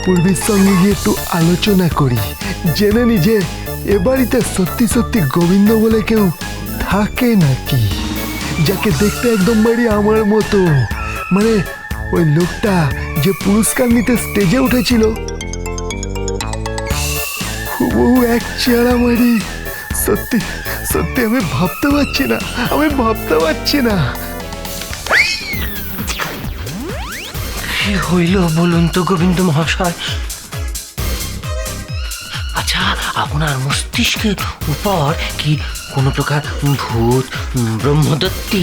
পূর্বীর সঙ্গে গিয়ে একটু আলোচনা করি, জেনে নি যে এ বাড়িতে সত্যি সত্যি গোবিন্দ বলে কেউ থাকে নাকি, যাকে দেখতে একদম বাড়ি আমার মতো। মানে ওই লোকটা যে পুরস্কার নিতে স্টেজে উঠেছিল, হুবহু এক চেহারা মারি। সত্যি সত্যি আমি ভাবতে পারছি না, আমি ভাবতে পারছি না। কি হইল বলুন তো গোবিন্দ মহাশয়? আচ্ছা, আপনার মস্তিষ্কের উপর কি কোনো প্রকার ভূত, ব্রহ্মদত্তি,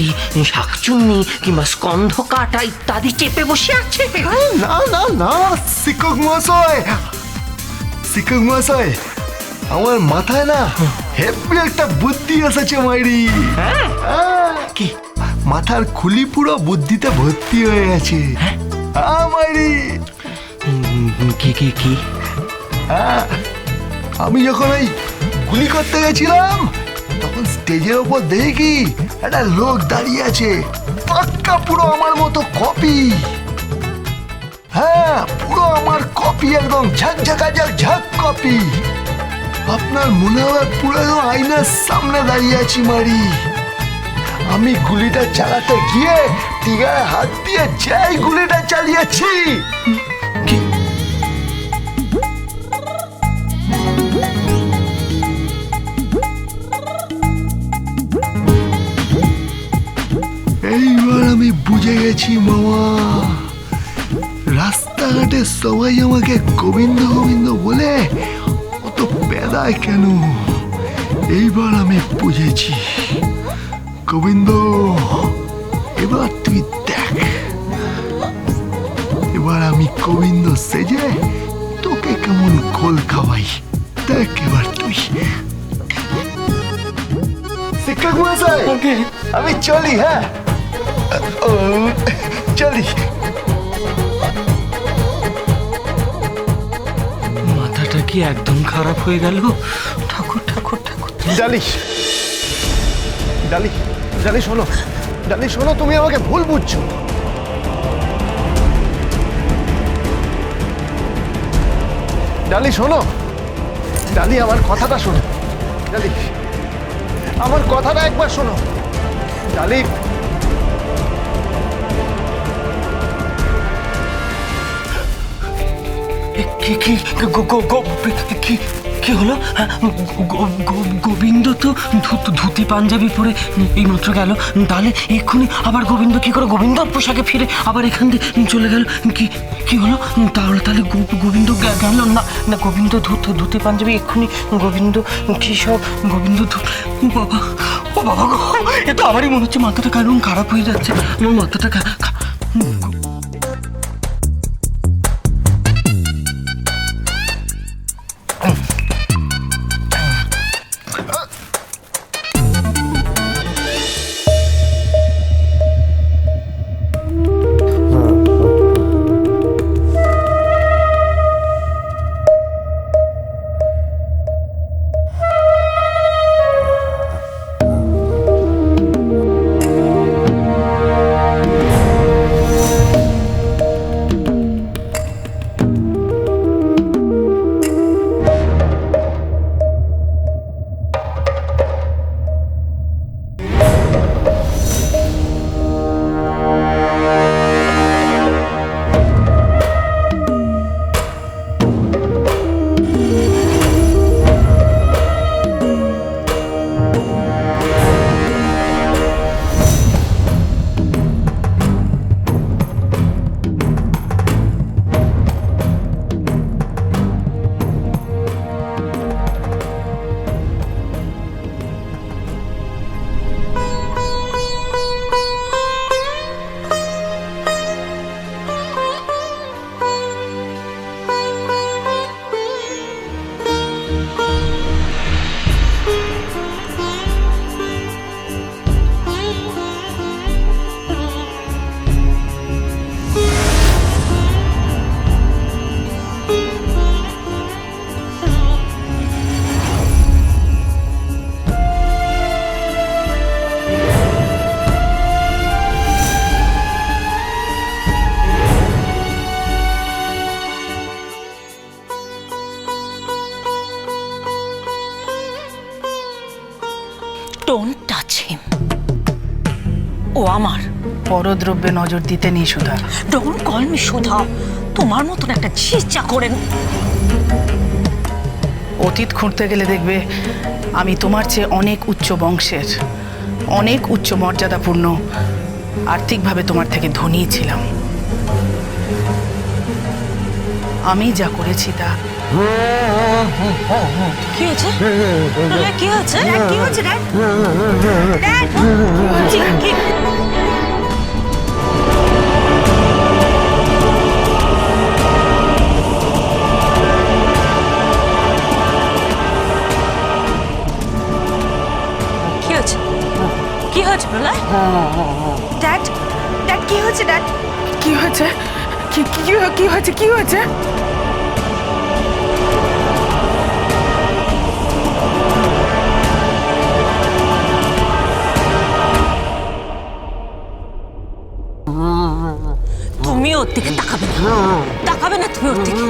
শাকচুন্নি কিংবা স্কন্ধ কাটা ইত্যাদি চেপে বসে আছে? না না না, শিক্ষক মহাশয়, শিক্ষক মহাশয়, আমার মাথায় না হেব্বি একটা বুদ্ধি এসেছে মাইরি। কি? মাথার খুলি পুরো বুদ্ধিতে ভর্তি হয়ে গেছে। মাইরি, কি কি কি? আমি যখন ওই গুলি করতে গেছিলাম, তখন স্টেজের ওপর দেখি একটা লোক দাঁড়িয়ে আছে, পাক্কা পুরো আমার মতো কপি। হ্যাঁ, পুরো আমার কপি, একদম ঝাকঝাকা ঝাক কপি। আপনার মনে হয় পুরো একদম আয়নার সামনে দাঁড়িয়ে আছি মারি। আমি গুলিটা চালাতে গিয়ে টিগায় হাত দিয়ে যাই গুলিটা চালিয়েছি। এইবার আমি বুঝে গেছি মামা, রাস্তাঘাটে সবাই আমাকে গোবিন্দ গোবিন্দ বলে অত পেদায় কেন। এইবার আমি বুঝেছি। গোবিন্দ, এবার তুই দেখ, এবার আমি গোবিন্দ সেজে তোকে কেমন খোল খাওয়াই, দেখ এবার তুই। শিক্ষক মহাশয়, আমি চলি। হ্যাঁ, চলি। মাথাটা কি একদম খারাপ হয়ে গেল? ঠাকুর ঠাকুর ঠাকুর। ডালি, ডালি, ডালি শোনো, ডালি শোনো, তুমি আমাকে ভুল বুঝছো। ডালি শোনো, ডালি আমার কথাটা শোনো, ডালি আমার কথাটা একবার শোনো। ডালি, কি কি কি কি হলো? গোবিন্দ তো ধুতি পাঞ্জাবি পরে এইমাত্র গেল, তাহলে এক্ষুনি আবার গোবিন্দ কি করে গোবিন্দর পোশাকে ফিরে আবার এখান দিয়ে চলে গেল? কি কি হলো? তাহলে গোবিন্দ গেল না? না, গোবিন্দ ধুতি পাঞ্জাবি, এক্ষুনি গোবিন্দ কি সব গোবিন্দ বাবা, ও বাবা গো, এ তো আমারই মনে হচ্ছে মাথাটা কেমন খারাপ হয়ে যাচ্ছে। আমার মাথাটা ডোন্ট টাচ হিম। ও আমার। পরদ্রব্যে নজর দিতে নেই সুধা। ডোন্ট কল মি সুধা। তোমার মতন একটা ঝিঝা করেন। অতীত খুঁড়তে গেলে দেখবে আমি তোমার চেয়ে অনেক উচ্চ বংশের, অনেক উচ্চ মর্যাদাপূর্ণ, আর্থিকভাবে তোমার থেকে ধনী ছিলাম। আমি যা করেছি তা কি হয়েছে? কি হয়েছে? কি হয়েছে? কি হয়েছে প্রলয়? ড্যাড, ড্যাড কি হয়েছে? ড্যাড কি হয়েছে? কি হয়েছে? কি হয়েছে? তুমি ওর দিকে তাকাবে না, তাকাবে না তুমি ওর দিকে।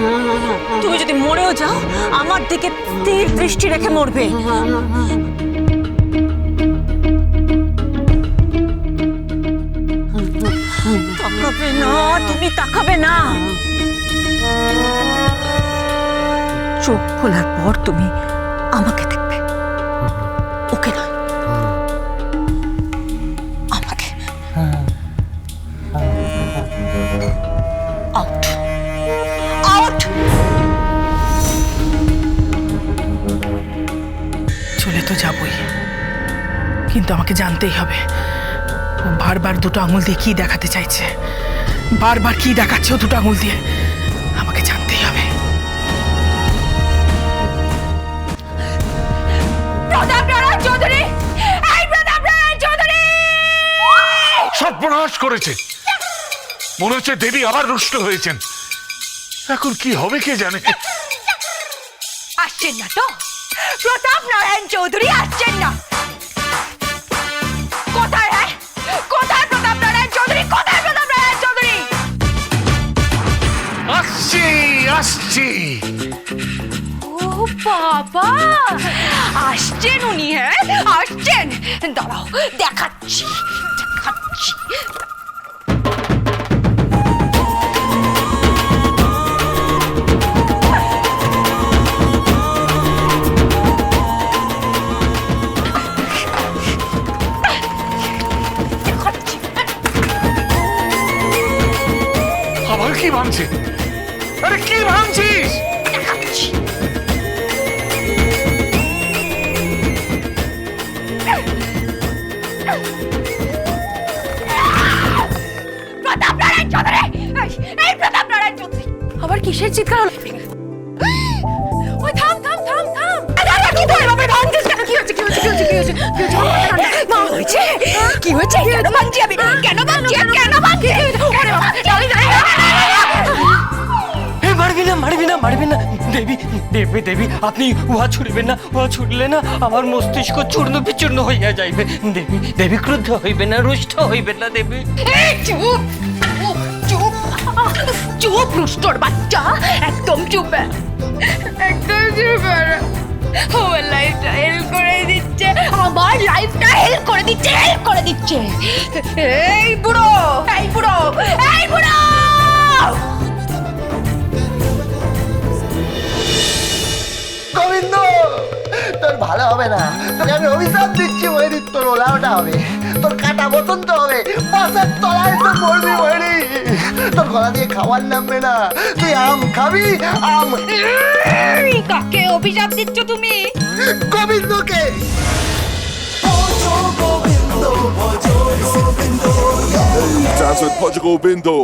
তুমি যদি মরেও যাও আমার দিকে তীর দৃষ্টি রেখে মরবে। তাকাবে না, তুমি তাকাবে না। চোখ খোলার পর তুমি আমাকে দেখবে, ওকে না আমাকে। Out, out. চলে তো যাবই, কিন্তু আমাকে জানতেই হবে ও বারবার দুটো আঙুল দিয়ে কি দেখাতে চাইছে, বারবার কি দেখাচ্ছে ও দুটো আঙুল দিয়ে, আমাকে জানতেই হবে। সর্বনাশ করেছে, মনে হচ্ছে দেবী আবার রুষ্ট হয়েছেন। এখন কি হবে কে জানে। আসছেন না তো প্রতাপ নারায়ণ চৌধুরী? আসছেন না? কোথায়? হ্যাঁ, কোথায় প্রতাপ নারায়ণ চৌধুরী? কোথায় প্রতাপ নারায়ণ চৌধুরী? আসছি আসছি। ও বাবা, আসছেন উনি? হ্যাঁ আসছেন, দাঁড়াও দেখাচ্ছি দেখাচ্ছি। আবার কি ভাঙছে? আরে কি ভাঙছিস? দেখাচ্ছি। প্রতাপ নারায়ণ চৌধুরী, এই প্রতাপ নারায়ণ চৌধুরী, আবার কিসের চিৎকার হলো? ওই থাম থাম থাম থাম। কি তোর বাবা ভাঙছিস কেন? কি হয়েছে? কি হয়েছে? কি হয়েছে? কি হয়েছে? কি হয়েছে? মা হয়েছে? কি হয়েছে? কেন ভাঙছি আমি? কেন ভাঙছি? কেন ভাঙছি? ওরে বাবা, দাঁড়ি দাঁড়ি। মারবি না, মারবি না, মারবি না। দেবী, দেবী, দেবী, আপনি উহা ছুড়বেন না। উহা ছুড়লে না আমার মস্তিষ্ক চূর্ণ বিচূর্ণ হইয়া যাইবে। দেবী, দেবী ক্রুদ্ধ হইবে না, রুষ্ট হইবে না দেবী। এই চুপ চুপ চুপ, রুষ্টর বাচ্চা, একদম চুপ, একদম চুপ। আমার লাইফটা হেল্প করে দিচ্ছে, আমার লাইফটা হেল্প করে দিচ্ছে, হেল্প করে দিচ্ছে। এই বুড়ো, এই বুড়ো, এই বুড়ো! গোবিন্দ, তোর ভালো হবে না। তোকে আমি অভিশাপ দিচ্ছি ময়ূরী, তোর ওলাওটা হবে, তোর কাটা বসন্ত হবে, বাসার তলায় তোর মরবি ময়ূরী। তোর গলা দিয়ে খাবার নামবে না, তুই আম খাবি, আম। কাকে অভিশাপ দিচ্ছ তুমি? গোবিন্দকে। Dance with Portugal Bindo.